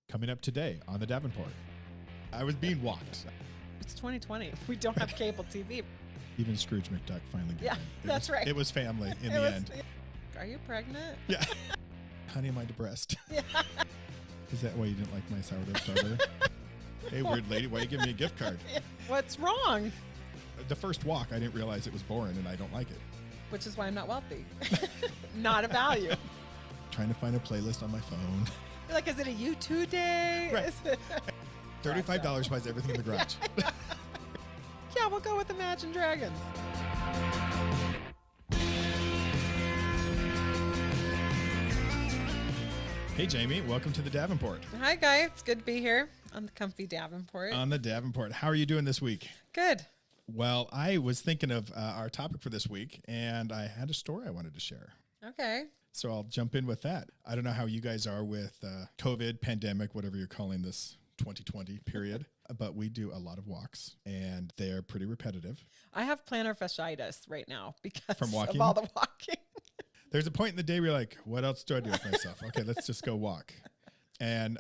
coming up today on the Davenport. I was being walked. It's 2020. We don't have cable TV. Even Scrooge McDuck finally gave in. That's right. It was family in the end. Are you pregnant? Yeah. Honey, am I depressed? Yeah. Is that why you didn't like my sourdough starter? Hey, weird lady, why you give me a gift card? What's wrong? The first walk, I didn't realize it was boring and I don't like it. Which is why I'm not wealthy. Not a value. Trying to find a playlist on my phone. You're like, is it a U2 day? Right. $35 buys everything in the garage. Yeah, we'll go with Imagine Dragons. Hey, Jamie, welcome to the Davenport. Hi, guys. It's good to be here on the comfy Davenport. On the Davenport. How are you doing this week? Good. Well, I was thinking of our topic for this week, and I had a story I wanted to share. Okay. So I'll jump in with that. I don't know how you guys are with COVID, pandemic, whatever you're calling this 2020 period, but we do a lot of walks, and they're pretty repetitive. I have plantar fasciitis right now because From walking? of all the walking. There's a point in the day where you're like, what else do I do with myself? Okay, let's just go walk. And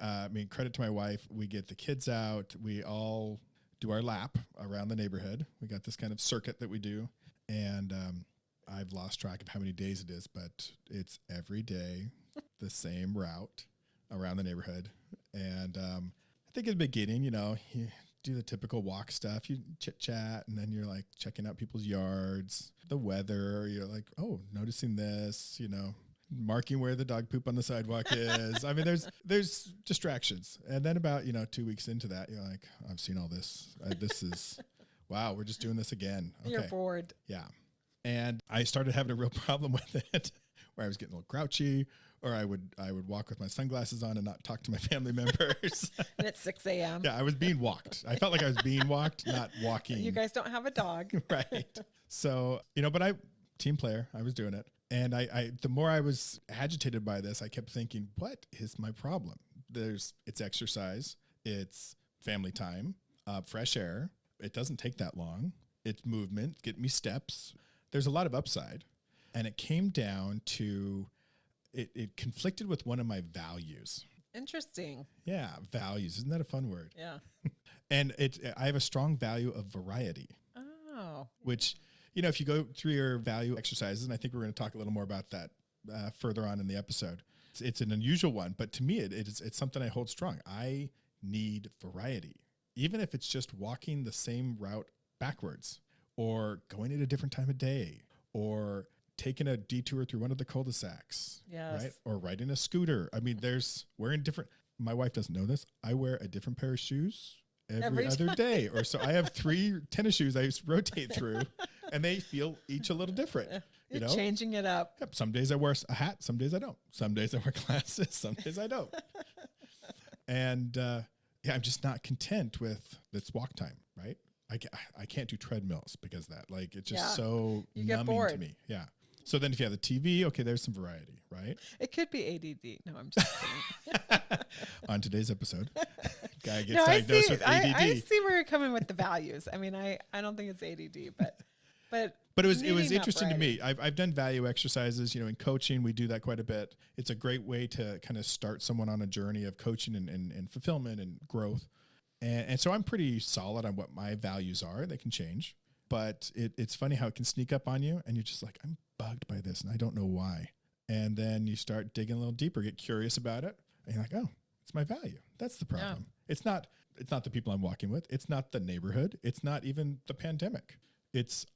credit to my wife. We get the kids out. We all do our lap around the neighborhood. We got this kind of circuit that we do. And I've lost track of how many days it is, but it's every day the same route around the neighborhood. And I think in the beginning, you do the typical walk stuff. You chit chat, and then you're like checking out people's yards, the weather. You're like, oh, noticing this, marking where the dog poop on the sidewalk is. I mean, there's distractions. And then about, 2 weeks into that, you're like, I've seen all this. This is, wow, we're just doing this again. Okay. You're bored. Yeah. And I started having a real problem with it where I was getting a little grouchy, or I would walk with my sunglasses on and not talk to my family members. And it's 6 a.m. Yeah, I was being walked. I felt like I was being walked, not walking. You guys don't have a dog. Right. So, but team player, I was doing it. And I the more I was agitated by this, I kept thinking, what is my problem? It's exercise, it's family time, fresh air. It doesn't take that long. It's movement, get me steps. There's a lot of upside. And it came down to, it conflicted with one of my values. Interesting. Yeah, values. Isn't that a fun word? Yeah. And I have a strong value of variety. Oh. Which, if you go through your value exercises, and I think we're going to talk a little more about that further on in the episode. It's an unusual one, but to me, it's something I hold strong. I need variety. Even if it's just walking the same route backwards, or going at a different time of day, or taking a detour through one of the cul-de-sacs, yes. Right? Or riding a scooter. I mean, wearing different, my wife doesn't know this. I wear a different pair of shoes every other day. Or so I have 3 tennis shoes I rotate through, and they feel each a little different. You're changing it up. Yep. Some days I wear a hat. Some days I don't. Some days I wear glasses. Some days I don't. And I'm just not content with this walk time, right? I can't do treadmills because of that. Like, it's just so numbing to me. Yeah. So then if you have the TV, okay, there's some variety, right? It could be ADD. No, I'm just kidding. On today's episode, guy gets diagnosed with ADD. I see where you're coming with the values. I mean, I don't think it's ADD, but it was interesting to me. I've done value exercises, in coaching, we do that quite a bit. It's a great way to kind of start someone on a journey of coaching and fulfillment and growth. And so I'm pretty solid on what my values are. They can change, but it's funny how it can sneak up on you, and you're just like, I'm bugged by this, and I don't know why. And then you start digging a little deeper, get curious about it, and you're like, oh, it's my value. That's the problem. Yeah. It's not the people I'm walking with. It's not the neighborhood. It's not even the pandemic.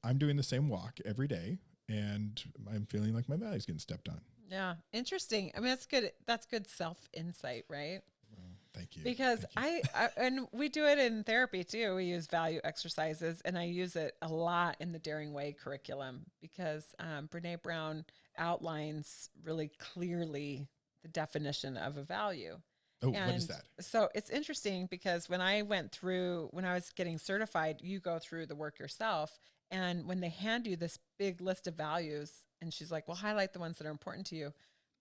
I'm doing the same walk every day, and I'm feeling like my value's getting stepped on. Yeah, interesting. I mean, that's good. That's good self-insight, right? Thank you. Because and we do it in therapy too. We use value exercises, and I use it a lot in the Daring Way curriculum because Brene Brown outlines really clearly the definition of a value. Oh, what is that? So it's interesting because when I was getting certified, you go through the work yourself. And when they hand you this big list of values, and she's like, well, highlight the ones that are important to you.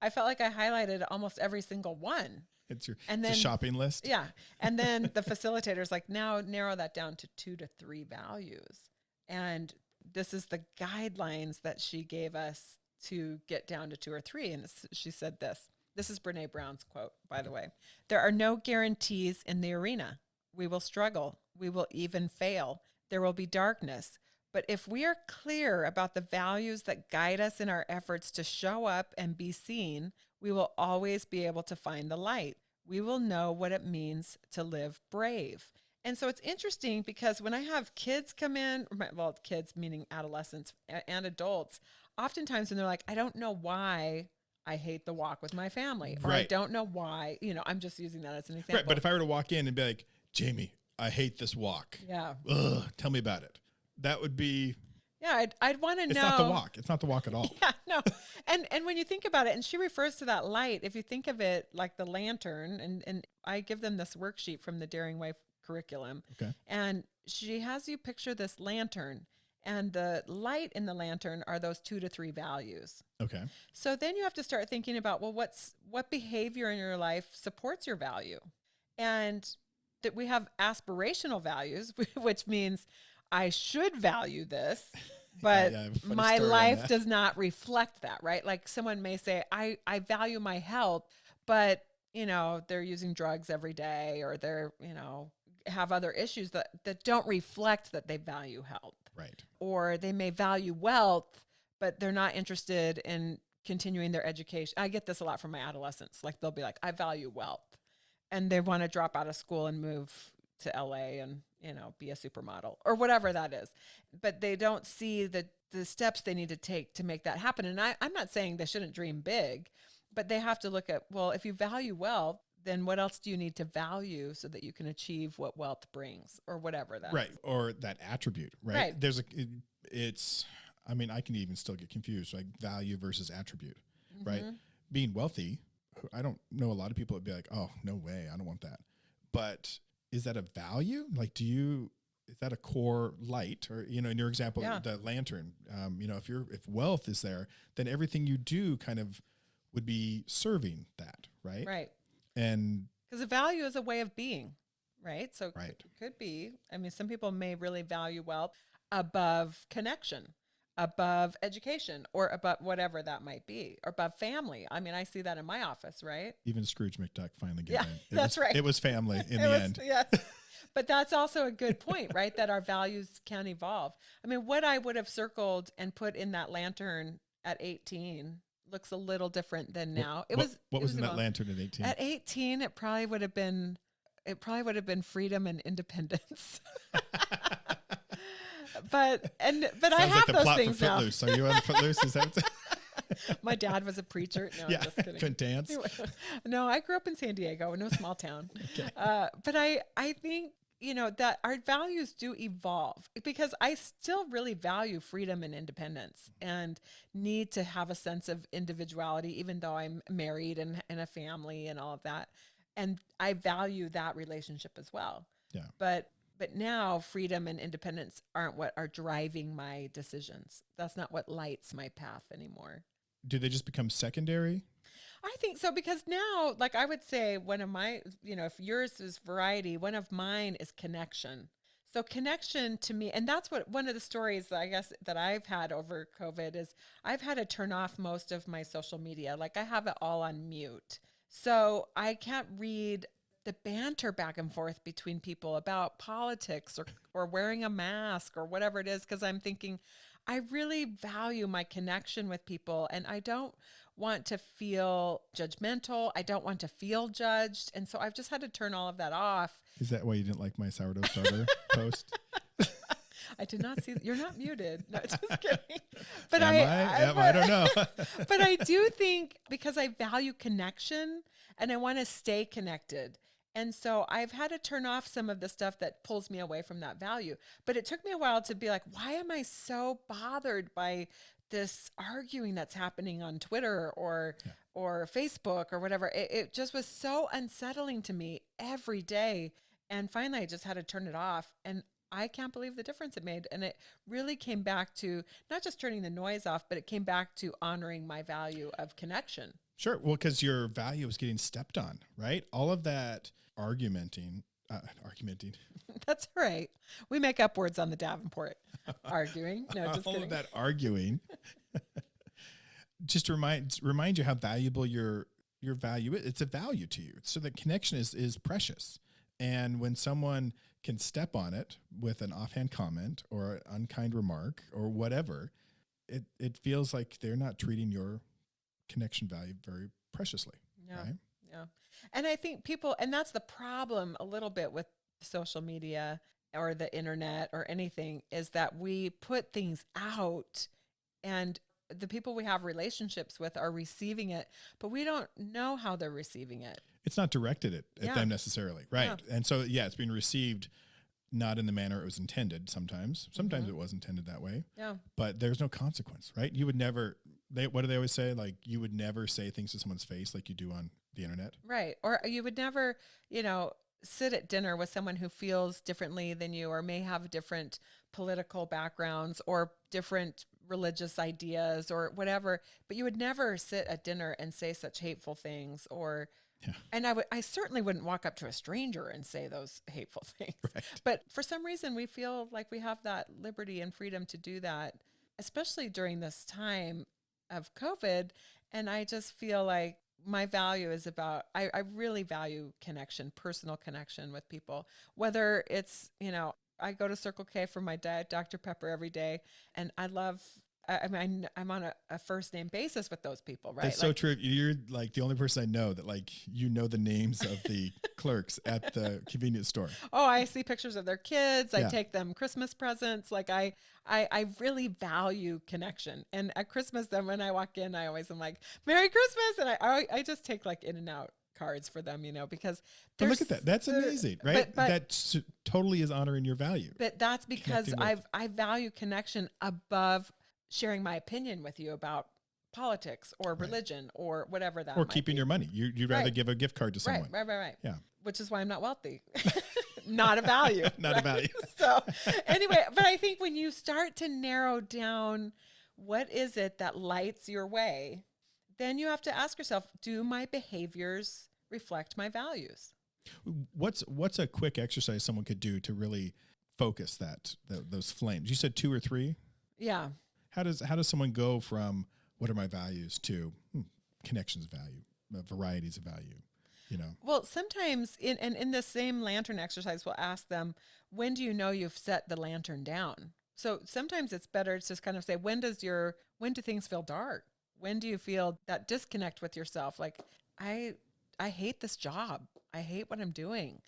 I felt like I highlighted almost every single one. It's a shopping list. Yeah. And then the facilitator's like, now narrow that down to 2 to 3 values. And this is the guidelines that she gave us to get down to 2 or 3. And she said this: This is Brene Brown's quote, by the way. There are no guarantees in the arena. We will struggle. We will even fail. There will be darkness. But if we are clear about the values that guide us in our efforts to show up and be seen, we will always be able to find the light. We will know what it means to live brave. And so it's interesting because when I have kids come in, well, kids meaning adolescents and adults, oftentimes when they're like, I don't know why I hate the walk with my family, or I don't know why, I'm just using that as an example. Right, but if I were to walk in and be like, Jamie, I hate this walk. Yeah. Ugh, tell me about it. That would be... Yeah, I'd want to know. It's not the walk. It's not the walk at all. Yeah, no. And when you think about it, and she refers to that light, if you think of it like the lantern, and I give them this worksheet from the Daring Wife curriculum. Okay. And she has you picture this lantern, and the light in the lantern are those 2 to 3 values. Okay. So then you have to start thinking about, well, what behavior in your life supports your value? And that we have aspirational values, which means I should value this, but my life does not reflect that, right? Like someone may say, I value my health, but they're using drugs every day, or they're, have other issues that don't reflect that they value health. Right. Or they may value wealth, but they're not interested in continuing their education. I get this a lot from my adolescents. Like they'll be like, I value wealth, and they want to drop out of school and move to LA and, be a supermodel or whatever that is. But they don't see the steps they need to take to make that happen. And I'm not saying they shouldn't dream big, but they have to look at, well, if you value wealth, then what else do you need to value so that you can achieve what wealth brings, or whatever that right. is. Or that attribute, right? I can even still get confused, like value versus attribute, right? Being wealthy, I don't know a lot of people would be like, oh, no way, I don't want that. But is that a value? Like, is that a core light? Or, in your example, the lantern, if wealth is there, then everything you do kind of would be serving that, right? Right. And because a value is a way of being, right? So right. It could be, some people may really value wealth above connection, above education, or above whatever that might be, or above family. I see that in my office, right? Even Scrooge McDuck finally gave in. That's right. It was family in the end. Yes. But that's also a good point, right? That our values can evolve. What I would have circled and put in that lantern at 18 looks a little different than now. What was in that lantern at 18? At 18, it probably would have been freedom and independence. But I have like those things now. Footloose. Are you on Footloose? Is that My dad was a preacher. No, yeah, I'm just kidding. couldn't dance. No, I grew up in San Diego, no small town. Okay. But I think, that our values do evolve, because I still really value freedom and independence and need to have a sense of individuality, even though I'm married and in a family and all of that. And I value that relationship as well. Yeah. But now freedom and independence aren't what are driving my decisions. That's not what lights my path anymore. Do they just become secondary? I think so, because now, like I would say, one of my, if yours is variety, one of mine is connection. So connection to me, and that's what one of the stories that I guess that I've had over COVID is I've had to turn off most of my social media. Like I have it all on mute. So I can't read the banter back and forth between people about politics or wearing a mask or whatever it is, because I'm thinking, I really value my connection with people, and I don't want to feel judgmental. I don't want to feel judged. And so I've just had to turn all of that off. Is that why you didn't like my sourdough starter post? I did not see. You're not muted. No, just kidding. But I don't know. But I do think, because I value connection and I want to stay connected. And so I've had to turn off some of the stuff that pulls me away from that value. But it took me a while to be like, why am I so bothered by this arguing that's happening on Twitter or Facebook or whatever? It just was so unsettling to me every day. And finally, I just had to turn it off. And I can't believe the difference it made. And it really came back to not just turning the noise off, but it came back to honoring my value of connection. Sure. Well, because your value was getting stepped on, right? All of that argumenting. That's right. We make up words on the Davenport. Arguing. No, just all kidding. Of that arguing. Just remind you how valuable your your value is. It's a value to you. So the connection is precious. And when someone can step on it with an offhand comment or an unkind remark or whatever, it feels like they're not treating your connection value very preciously. Yeah. Right? Yeah. And I think people, and that's the problem a little bit with social media or the internet or anything, is that we put things out and the people we have relationships with are receiving it, but we don't know how they're receiving it. It's not directed at them necessarily. Right. Yeah. And so, it's being received not in the manner it was intended sometimes. Sometimes it was intended that way. Yeah. But there's no consequence, right? You would never, what do they always say? Like, you would never say things to someone's face like you do on the internet. Right. Or you would never, sit at dinner with someone who feels differently than you or may have different political backgrounds or different religious ideas or whatever, but you would never sit at dinner and say such hateful things and I certainly wouldn't walk up to a stranger and say those hateful things. Right. But for some reason we feel like we have that liberty and freedom to do that, especially during this time of COVID. And I just feel like my value is about, I really value connection, personal connection with people, whether it's, I go to Circle K for my diet Dr. Pepper every day. And I'm on a first name basis with those people, right? It's so true. You're like the only person I know that the names of the clerks at the convenience store. Oh, I see pictures of their kids. I Yeah. take them Christmas presents. Like I really value connection. And at Christmas, then when I walk in, I always am like, Merry Christmas. And I just take like in and out cards for them, because But look at that. That's amazing, right? but that totally is honoring your value. But that's because Connecting with- I value connection above sharing my opinion with you about politics or religion or whatever that or might keeping be. your money. You'd rather give a gift card to someone. Right. Yeah. Which is why I'm not wealthy. Not a value. Not a value. So anyway, but I think when you start to narrow down what is it that lights your way, then you have to ask yourself, do my behaviors reflect my values? What's a quick exercise someone could do to really focus those flames? You said 2 or 3? Yeah. How does someone go from what are my values to connections value, varieties of value, Well, sometimes in the same lantern exercise, we'll ask them, when do you know you've set the lantern down? So sometimes it's better to just kind of say, when do things feel dark? When do you feel that disconnect with yourself? Like, I hate this job. I hate what I'm doing.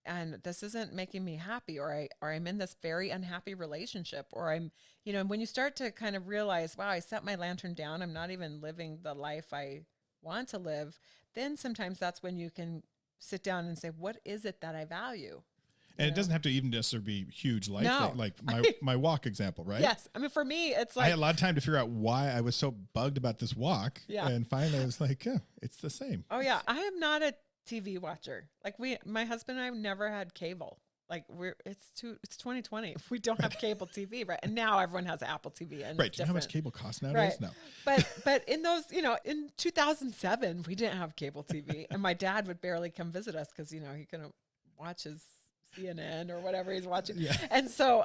And this isn't making me happy, or I'm in this very unhappy relationship, or I'm, when you start to kind of realize, wow, I set my lantern down, I'm not even living the life I want to live, then sometimes that's when you can sit down and say, what is it that I value? And it doesn't have to even necessarily be huge life, No. like my walk example, right? Yes. I mean, for me, it's I like, had a lot of time to figure out why I was so bugged about this walk. Yeah. And finally I was like, yeah, it's the same. oh yeah, I am not a TV watcher. Like my husband and I have never had cable. Like it's 2020. We don't have cable TV, right? And now everyone has Apple TV. And Right. it's Do you know how much different. cable costs nowadays? Right. No. But in those, in 2007, we didn't have cable TV, and my dad would barely come visit us because he couldn't watch his CNN or whatever he's watching. Yeah. And so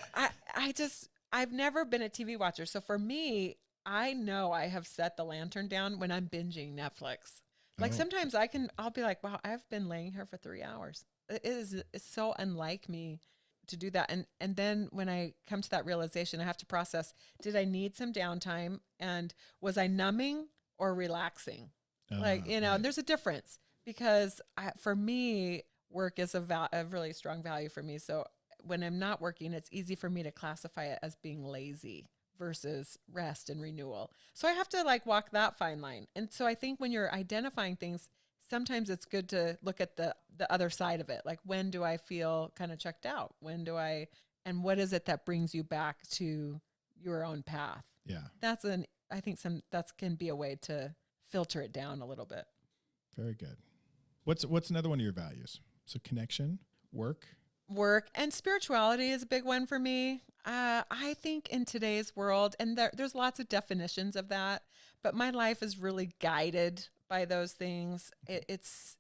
I've never been a TV watcher. So for me, I know I have set the lantern down when I'm binging Netflix. Like sometimes I'll be like, wow, I've been laying here for 3 hours. It's so unlike me to do that. And then when I come to that realization, I have to process, did I need some downtime? And was I numbing or relaxing? Right. There's a difference because for me, work is a really strong value for me. So when I'm not working, it's easy for me to classify it as being lazy versus rest and renewal. So I have to walk that fine line. And so I think when you're identifying things, sometimes it's good to look at the other side of it. Like, when do I feel kind of checked out? And what is it that brings you back to your own path? Yeah. I think that can be a way to filter it down a little bit. Very good. What's another one of your values? So connection, work And spirituality is a big one for me. I think in today's world, and there's lots of definitions of that, but my life is really guided by those things.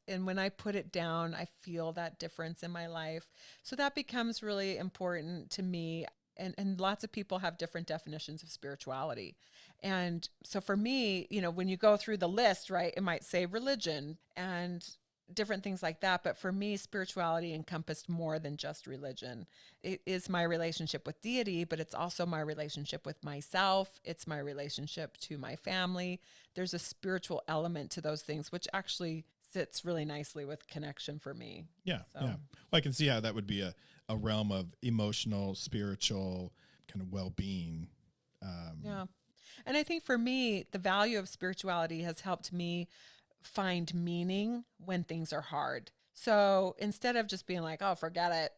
And when I put it down, I feel that difference in my life. So that becomes really important to me. and lots of people have different definitions of spirituality. And so for me, when you go through the list, right, it might say religion and different things like that. But for me, spirituality encompassed more than just religion. It is my relationship with deity, but it's also my relationship with myself. It's my relationship to my family. There's a spiritual element to those things, which actually sits really nicely with connection for me. Yeah. So. Yeah. Well, I can see how that would be a realm of emotional, spiritual kind of well-being. Yeah. And I think for me, the value of spirituality has helped me find meaning when things are hard. So instead of just being like, oh, forget it,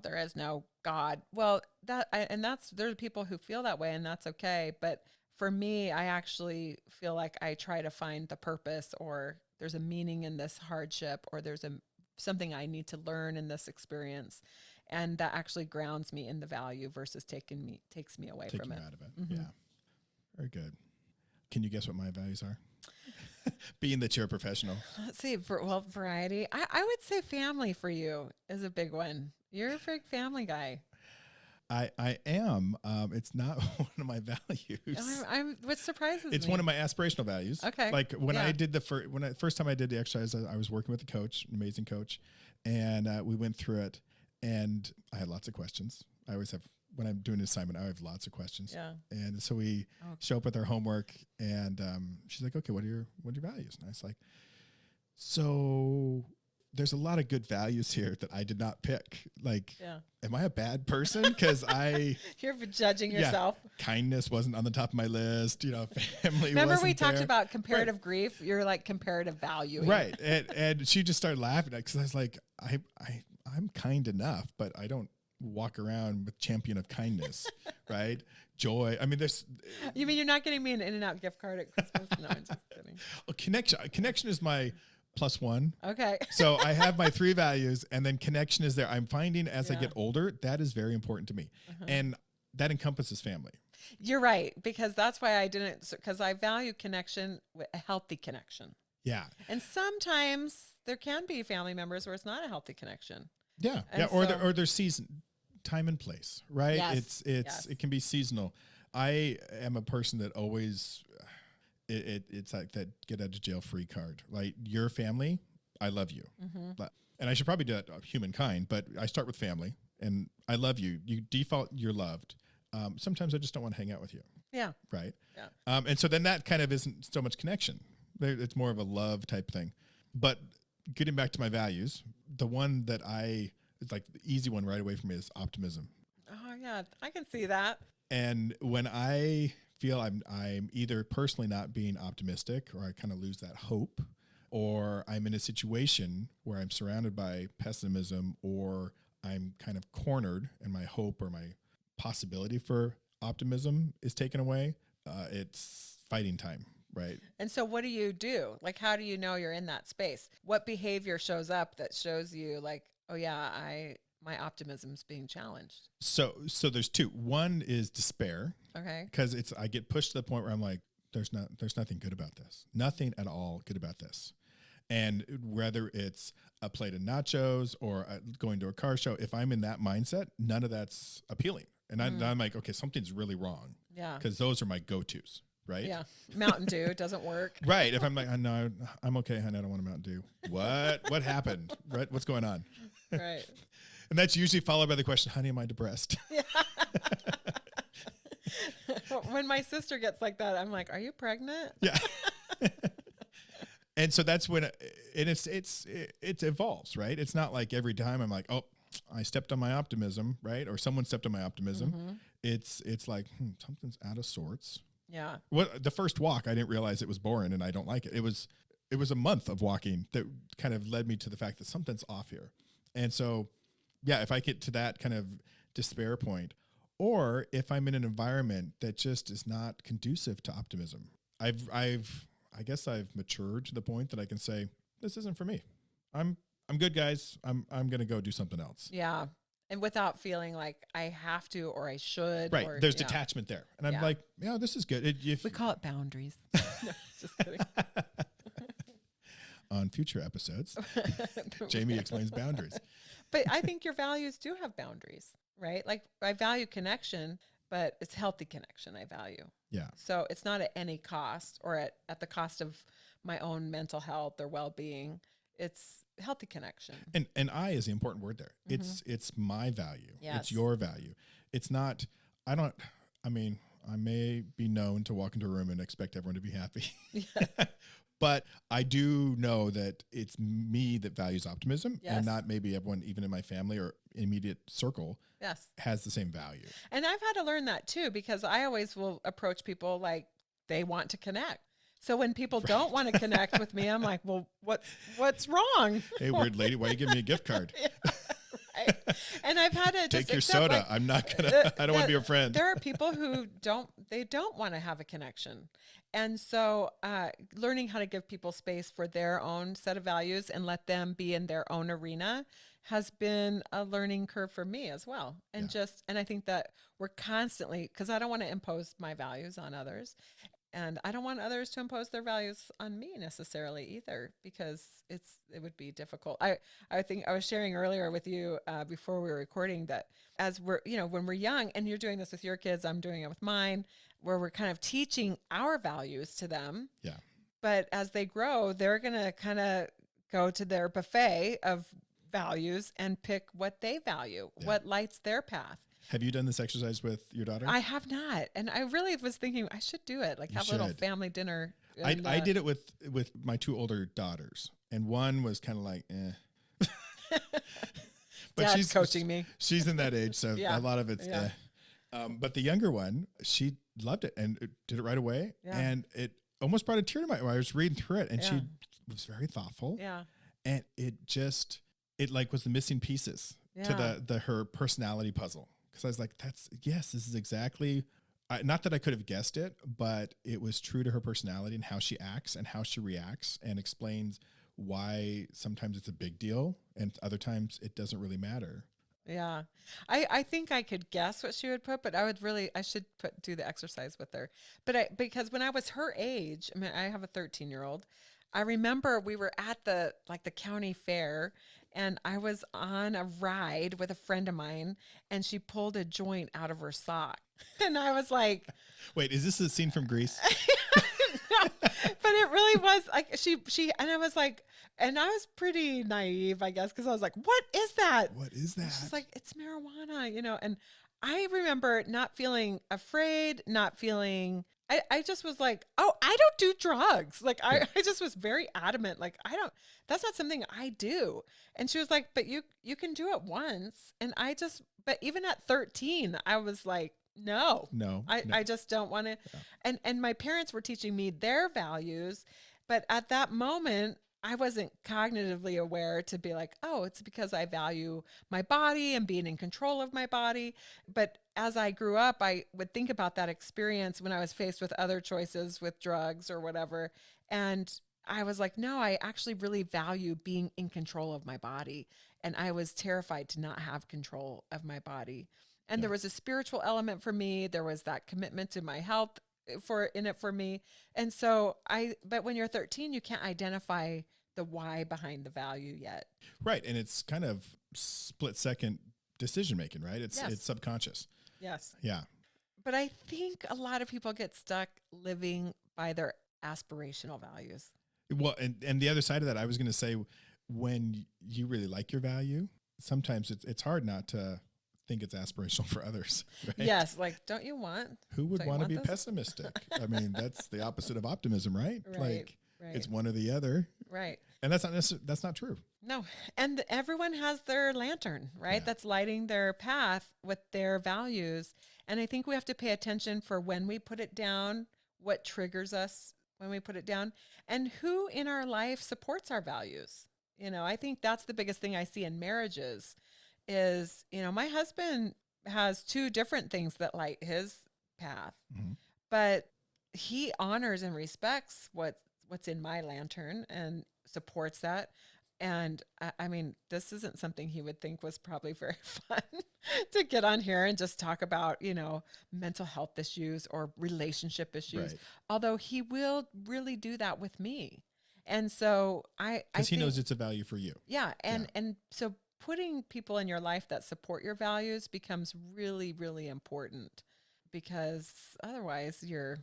there is no God. Well, there's people who feel that way, and that's okay. But for me, I actually feel like I try to find the purpose, or there's a meaning in this hardship, or there's something I need to learn in this experience. And that actually grounds me in the value versus takes me away from it. Out of it. Mm-hmm. Yeah. Very good. Can you guess what my values are? Being that you're a professional. Let's see. Variety. I would say family for you is a big one. You're a big family guy. I am. It's not one of my values. What surprises me. It's one of my aspirational values. Okay. Like when I did first time I did the exercise, I was working with a coach, an amazing coach, and we went through it, and I had lots of questions. I always have. When I'm doing an assignment, I have lots of questions. Yeah. And so we show up with our homework, and she's like, okay, what are your values? And I was like, so there's a lot of good values here that I did not pick. Like, am I a bad person? Because you're judging yourself. Kindness wasn't on the top of my list. Family. Remember wasn't we talked there. about comparative grief? You're like comparative value. Right. And she just started laughing because I was like, I'm kind enough, but I don't walk around with champion of kindness, right? Joy. I mean, You mean you're not getting me an In-N-Out gift card at Christmas? No, I'm just kidding. Connection is my +1. Okay. So I have my 3 values, and then connection is there. I'm finding as I get older, that is very important to me. And that encompasses family. You're right, because that's why I didn't, because I value connection, a healthy connection. Yeah. And sometimes there can be family members where it's not a healthy connection. Yeah. And Or there's time and place, right? Yes. It can be seasonal. I am a person that always, it's like that get out of jail free card. Like your family, I love you. And I should probably do that of humankind, but I start with family and I love you. You default, you're loved. Sometimes I just don't want to hang out with you. Yeah. Right. Yeah. And so then that kind of isn't so much connection. It's more of a love type thing. But getting back to my values, the one that it's like the easy one right away from me is optimism. Oh yeah, I can see that. And when I feel I'm either personally not being optimistic, or I kind of lose that hope, or I'm in a situation where I'm surrounded by pessimism, or I'm kind of cornered and my hope or my possibility for optimism is taken away, it's fighting time. Right. And so what do you do? Like, how do you know you're in that space? What behavior shows up that shows you like, oh yeah, my optimism's being challenged? So there's 2. One is despair. Okay. Because I get pushed to the point where I'm like, there's nothing good about this. Nothing at all good about this. And whether it's a plate of nachos or going to a car show, if I'm in that mindset, none of that's appealing. And I'm like, okay, something's really wrong. Yeah. Because those are my go-tos. Right? Yeah. Mountain Dew doesn't work. Right. If I'm like, no, I'm okay, honey, I don't want a Mountain Dew. What happened? Right? What's going on? Right. And that's usually followed by the question, honey, am I depressed? Yeah. When my sister gets like that, I'm like, are you pregnant? Yeah. And so that's when it evolves, right? It's not like every time I'm like, oh, I stepped on my optimism, right? Or someone stepped on my optimism. It's like, something's out of sorts. Yeah. The first walk, I didn't realize it was boring and I don't like it. It was a month of walking that kind of led me to the fact that something's off here. And so, yeah, if I get to that kind of despair point, or if I'm in an environment that just is not conducive to optimism, I guess I've matured to the point that I can say, this isn't for me. I'm good, guys. I'm going to go do something else. Yeah. And without feeling like I have to or I should. Right. Or, There's detachment there. And I'm like, yeah, this is good. We call it boundaries. No, just kidding. On future episodes, Jamie explains boundaries. But I think your values do have boundaries, right? Like I value connection, but it's healthy connection I value. Yeah. So it's not at any cost or at the cost of my own mental health or well-being. It's healthy connection. And I is the important word there. It's my value. Yes. It's your value. It's not, I may be known to walk into a room and expect everyone to be happy. Yeah. But I do know that it's me that values optimism, Yes. and not maybe everyone, even in my family or immediate circle, Yes. has the same value. And I've had to learn that too, because I always will approach people like they want to connect. So when people don't want to connect with me, I'm like, well, what's wrong? Hey, weird lady, why are you giving me a gift card? Yeah, right. And I've had to Take just your soda. like, I'm not gonna. I don't want to be your friend. There are people who don't want to have a connection. And so learning how to give people space for their own set of values and let them be in their own arena has been a learning curve for me as well. And and I think that we're constantly, because I don't want to impose my values on others. And I don't want others to impose their values on me necessarily either, because it would be difficult. I think I was sharing earlier with you before we were recording that as we're, when we're young, and you're doing this with your kids, I'm doing it with mine, where we're kind of teaching our values to them. Yeah. But as they grow, they're going to kind of go to their buffet of values and pick what they value, what lights their path. Have you done this exercise with your daughter? I have not. And I really was thinking I should do it, like have a little family dinner. And, I did it with my two older daughters, and one was kind of like, eh. But Dad's coaching me. She's in that age, so a lot of it's eh. But the younger one, she loved it and did it right away. Yeah. And it almost brought a tear to my eye. I was reading through it, and she was very thoughtful. Yeah. And it like was the missing pieces to her personality puzzle. Because I was like, this is exactly, not that I could have guessed it, but it was true to her personality and how she acts and how she reacts, and explains why sometimes it's a big deal and other times it doesn't really matter. Yeah. I think I could guess what she would put, but I should do the exercise with her. But because when I was her age, I mean, I have a 13-year-old. I remember we were at the county fair, and I was on a ride with a friend of mine, and she pulled a joint out of her sock. And I was like, wait, is this a scene from Grease? No, but it really was like she, and I was like, and I was pretty naive, I guess, because I was like, what is that? What is that? She's like, it's marijuana, and I remember not feeling afraid, I just was like, oh, I don't do drugs. Like, I just was very adamant. Like, that's not something I do. And she was like, but you can do it once. And but even at 13, I was like, no, I just don't want to. Yeah. And my parents were teaching me their values. But at that moment, I wasn't cognitively aware to be like, oh, it's because I value my body and being in control of my body. But as I grew up, I would think about that experience when I was faced with other choices with drugs or whatever. And I was like, no, I actually really value being in control of my body. And I was terrified to not have control of my body. And there was a spiritual element for me. There was that commitment to my health in it for me. And so but when you're 13, you can't identify the why behind the value yet. Right. And it's kind of split second decision making, right? It's subconscious. Yes. Yeah. But I think a lot of people get stuck living by their aspirational values. Well, and the other side of that, I was going to say, when you really like your value, sometimes it's hard not to think it's aspirational for others. Right? Yes. Like, don't you want? Who would want to be pessimistic? I mean, that's the opposite of optimism, right? Like, it's one or the other. Right. And that's not true. No. And everyone has their lantern, right? Yeah. That's lighting their path with their values. And I think we have to pay attention for when we put it down, what triggers us when we put it down, and who in our life supports our values. I think that's the biggest thing I see in marriages is, my husband has two different things that light his path, but he honors and respects what's in my lantern and supports that. And I mean, this isn't something he would think was probably very fun to get on here and just talk about, mental health issues or relationship issues, although he will really do that with me. And so because he knows it's a value for you. Yeah. And so putting people in your life that support your values becomes really, really important, because otherwise you're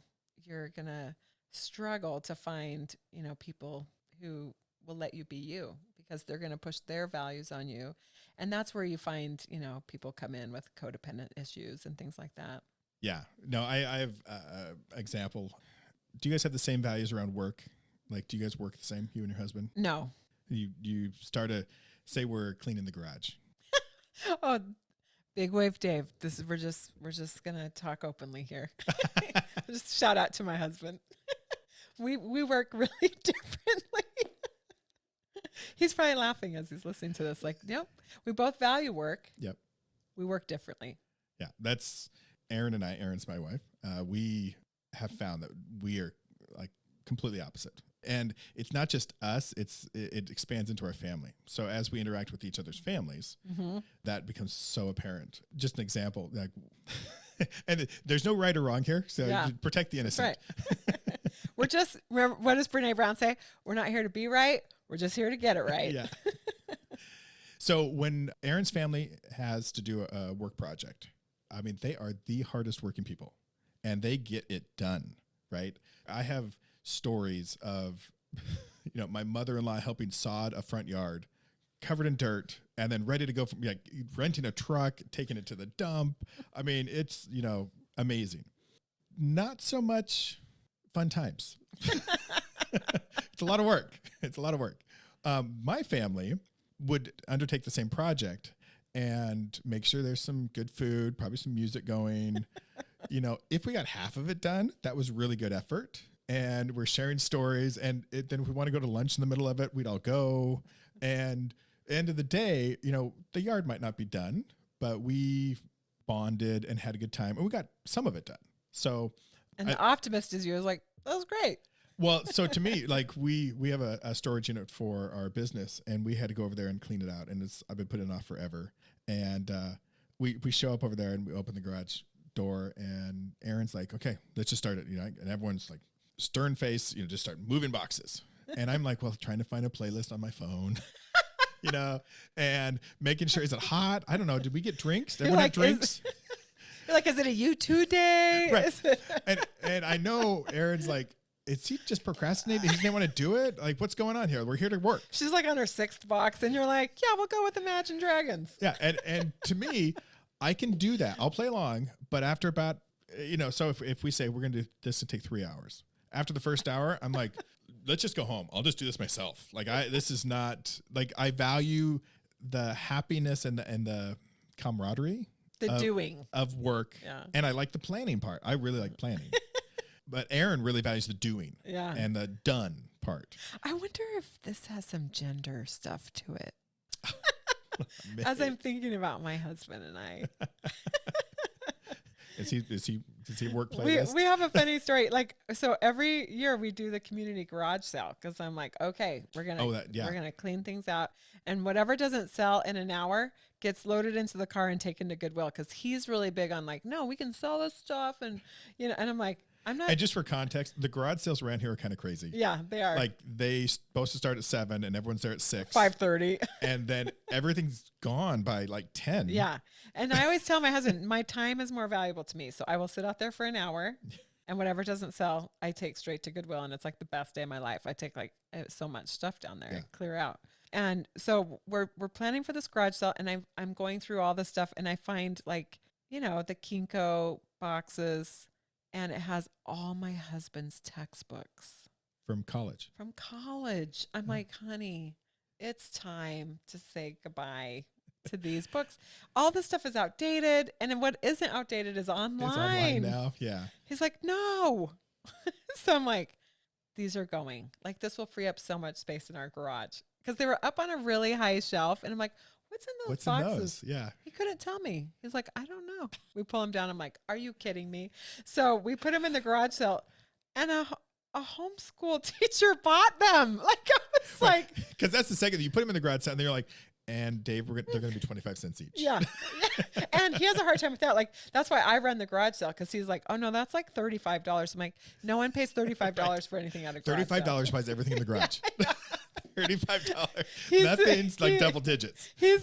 going to struggle to find, people who will let you be you, because they're going to push their values on you. And that's where you find, people come in with codependent issues and things like that. Yeah. No, I have example. Do you guys have the same values around work? Like, do you guys work the same, you and your husband? No. You start to say we're cleaning the garage. Oh, Big Wave Dave. We're just gonna talk openly here. Just shout out to my husband. We work really differently. He's probably laughing as he's listening to this. Like, yep, we both value work. Yep. We work differently. Yeah, that's Erin and I. Erin's my wife. We have found that we are like completely opposite. And it's not just us, it expands into our family. So as we interact with each other's families, that becomes so apparent. Just an example, like, and there's no right or wrong here. So protect the innocent. Right. We're just, remember, what does Brene Brown say? We're not here to be right. We're just here to get it right. Yeah. So when Erin's family has to do a work project, I mean, they are the hardest working people and they get it done, right? I have stories of, my mother-in-law helping sod a front yard covered in dirt and then ready to go from renting a truck, taking it to the dump. I mean, it's, amazing. Not so much fun times. It's a lot of work. My family would undertake the same project and make sure there's some good food, probably some music going. If we got half of it done, that was really good effort. And we're sharing stories. And then if we want to go to lunch in the middle of it, we'd all go. And end of the day, the yard might not be done, but we bonded and had a good time. And we got some of it done. So, and the optimist is you. I was like, that was great. Well, so to me, like we have a storage unit for our business and we had to go over there and clean it out. And I've been putting it off forever. And we show up over there and we open the garage door and Erin's like, okay, let's just start it. And everyone's like stern face, just start moving boxes. And I'm like, well, trying to find a playlist on my phone, and making sure, is it hot? I don't know. Did we get drinks? Did everyone have drinks? You're like, is it a U2 day? Right. And I know Erin's like, is he just procrastinating? He didn't want to do it? Like, what's going on here? We're here to work. She's like on her 6th box and you're like, yeah, we'll go with Imagine Dragons. Yeah. And to me, I can do that. I'll play along, but after about, so if we say we're going to do this to take 3 hours, after the first hour, I'm like, let's just go home. I'll just do this myself. Like this is not like, I value the happiness and the camaraderie. Doing of work. Yeah. And I like the planning part. I really like planning. But Erin really values the doing and the done part. I wonder if this has some gender stuff to it. As I'm thinking about my husband and I. Does he work playlist? We have a funny story. Like, so every year we do the community garage sale because I'm like, okay, we're gonna clean things out, and whatever doesn't sell in an hour gets loaded into the car and taken to Goodwill, because he's really big on like, no, we can sell this stuff, and and I'm like, I'm not. And just for context, the garage sales around here are kind of crazy. Yeah, they are. Like they supposed to start at 7 and everyone's there at 6. 5:30. And then everything's gone by like 10. Yeah. And I always tell my husband, my time is more valuable to me. So I will sit out there for an hour and whatever doesn't sell, I take straight to Goodwill. And it's like the best day of my life. I take like so much stuff down there and clear out. And so we're planning for this garage sale, and I'm going through all this stuff, and I find like, the Kinko boxes, and it has all my husband's textbooks. From college. I'm like, honey, it's time to say goodbye to these books. All this stuff is outdated, and then what isn't outdated is online. It's online now, yeah. He's like, no. So I'm like, these are going. Like, this will free up so much space in our garage. Because they were up on a really high shelf, and I'm like, what's in those boxes? In those? Yeah. He couldn't tell me. He's like, I don't know. We pull him down. I'm like, are you kidding me? So we put him in the garage sale, and a homeschool teacher bought them. Like, I was like, because that's the second you put him in the garage sale, and they're like, And Dave, they're going to be 25 cents each. Yeah. And he has a hard time with that. Like, that's why I run the garage sale, because he's like, oh, no, that's like $35. I'm like, no one pays $35 for anything at a garage $35 sale. buys everything in the garage. $35. He's- Nothing's like double digits. He's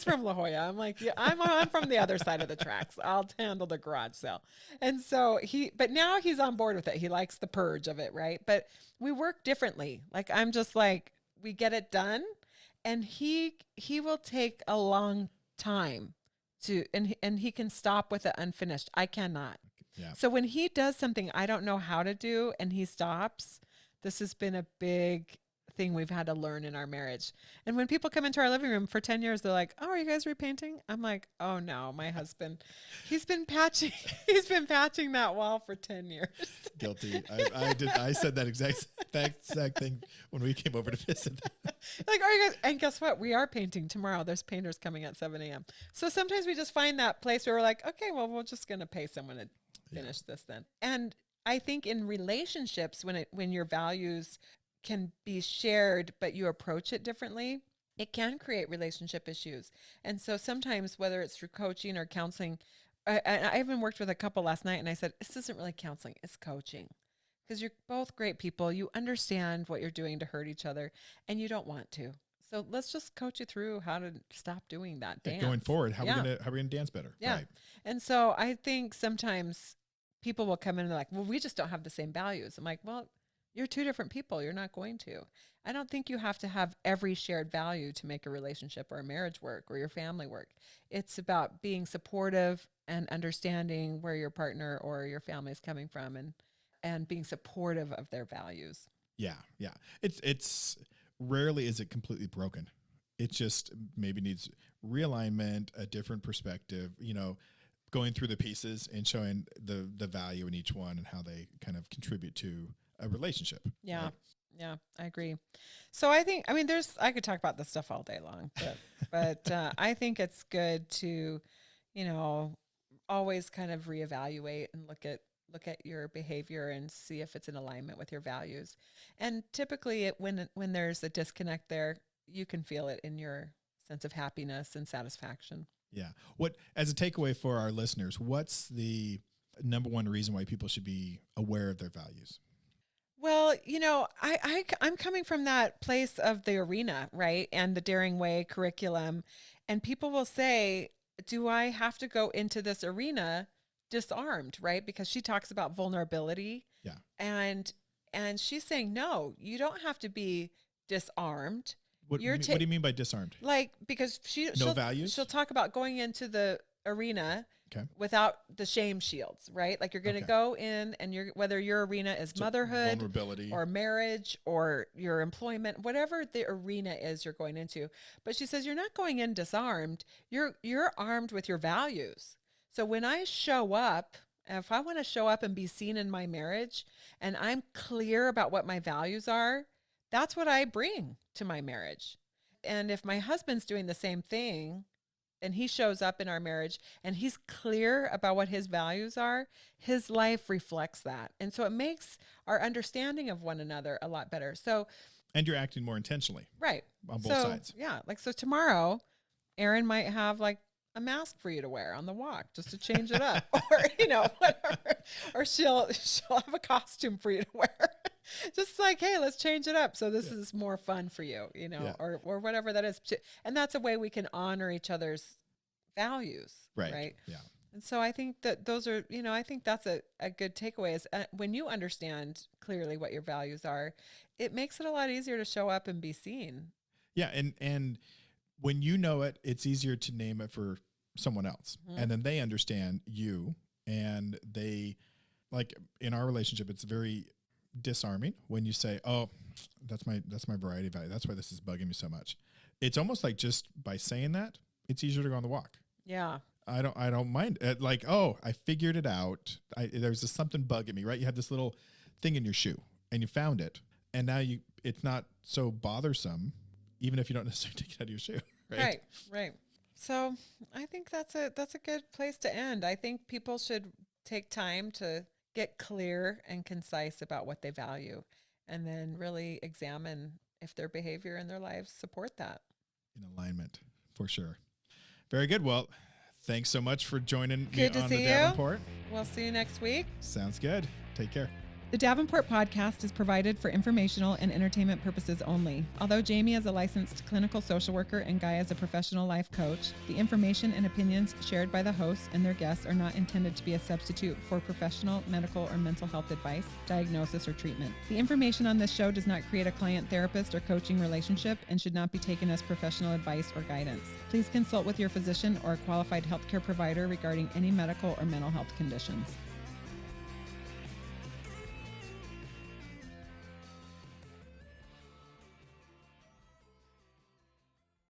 from La Jolla. I'm like, yeah, I'm from the other side of the tracks. I'll handle the garage sale. And so but now he's on board with it. He likes the purge of it, right? But we work differently. Like, I'm just like, we get it done. And he will take a long time and he can stop with it unfinished. I cannot. Yeah. So when he does something I don't know how to do and he stops, this has been a big thing we've had to learn in our marriage. And when people come into our living room for 10 years, they're like, oh, are you guys repainting? I'm like, oh no, my husband, he's been patching that wall for 10 years. Guilty. I said that exact thing when we came over to visit. Like, are you guys? And guess what? We are painting tomorrow. There's painters coming at 7 a.m. So sometimes we just find that place where we're like, okay, well, we're just going to pay someone to finish this then. And I think in relationships, when your values can be shared, but you approach it differently, it can create relationship issues. And so sometimes, whether it's through coaching or counseling, I even worked with a couple last night and I said, this isn't really counseling, it's coaching. Because you're both great people. You understand what you're doing to hurt each other and you don't want to. So let's just coach you through how to stop doing that dance. Going forward, how are we gonna dance better? Yeah. Right. And so I think sometimes people will come in and they're like, well, we just don't have the same values. I'm like, well, you're two different people. You're not going to. I don't think you have to have every shared value to make a relationship or a marriage work or your family work. It's about being supportive and understanding where your partner or your family is coming from and being supportive of their values. Yeah. Yeah. It's rarely is it completely broken. It just maybe needs realignment, a different perspective, going through the pieces and showing the value in each one and how they kind of contribute to a relationship. Yeah. Right? Yeah, I agree. So I could talk about this stuff all day long, but I think it's good to, always kind of reevaluate and look at your behavior and see if it's in alignment with your values. And typically when there's a disconnect there, you can feel it in your sense of happiness and satisfaction. Yeah. As a takeaway for our listeners, what's the number one reason why people should be aware of their values? Well, I'm coming from that place of the arena, right? And the Daring Way curriculum. And people will say, do I have to go into this arena disarmed, right? Because she talks about vulnerability. Yeah. And she's saying, no, you don't have to be disarmed. What do you mean by disarmed? Like, because she'll values? She'll talk about going into the arena Okay. without the shame shields, right? Like you're going to go in and whether your arena is motherhood, vulnerability, or marriage or your employment, whatever the arena is you're going into. But she says, you're not going in disarmed. You're armed with your values. So when I show up, if I want to show up and be seen in my marriage and I'm clear about what my values are, that's what I bring to my marriage. And if my husband's doing the same thing, and he shows up in our marriage and he's clear about what his values are, his life reflects that. And so it makes our understanding of one another a lot better. And you're acting more intentionally. Right. On both sides. Yeah. Like, so tomorrow, Erin might have like a mask for you to wear on the walk just to change it up or, whatever. Or she'll have a costume for you to wear. Just like, hey, let's change it up. So this is more fun for you, or whatever that is. And that's a way we can honor each other's values. Right. Yeah. And so I think that those are, I think that's a good takeaway is when you understand clearly what your values are, it makes it a lot easier to show up and be seen. Yeah. And when you know it, it's easier to name it for someone else. Mm-hmm. And then they understand you, and they, like in our relationship, it's very disarming when you say, oh, that's my variety value. That's why this is bugging me so much. It's almost like just by saying that, it's easier to go on the walk. Yeah. I don't mind it. Like, oh, I figured it out. There's just something bugging me, right? You have this little thing in your shoe and you found it, and now it's not so bothersome, even if you don't necessarily take it out of your shoe. Right. So I think that's a good place to end. I think people should take time to get clear and concise about what they value, and then really examine if their behavior and their lives support that. in alignment for sure. Very good. Well, thanks so much for joining me Good to on see the you. Davenport. We'll see you next week. Sounds good. Take care. The Davenport podcast is provided for informational and entertainment purposes only. Although Jamie is a licensed clinical social worker and Guy is a professional life coach, the information and opinions shared by the hosts and their guests are not intended to be a substitute for professional, medical, or mental health advice, diagnosis, or treatment. The information on this show does not create a client-therapist or coaching relationship and should not be taken as professional advice or guidance. Please consult with your physician or a qualified healthcare provider regarding any medical or mental health conditions.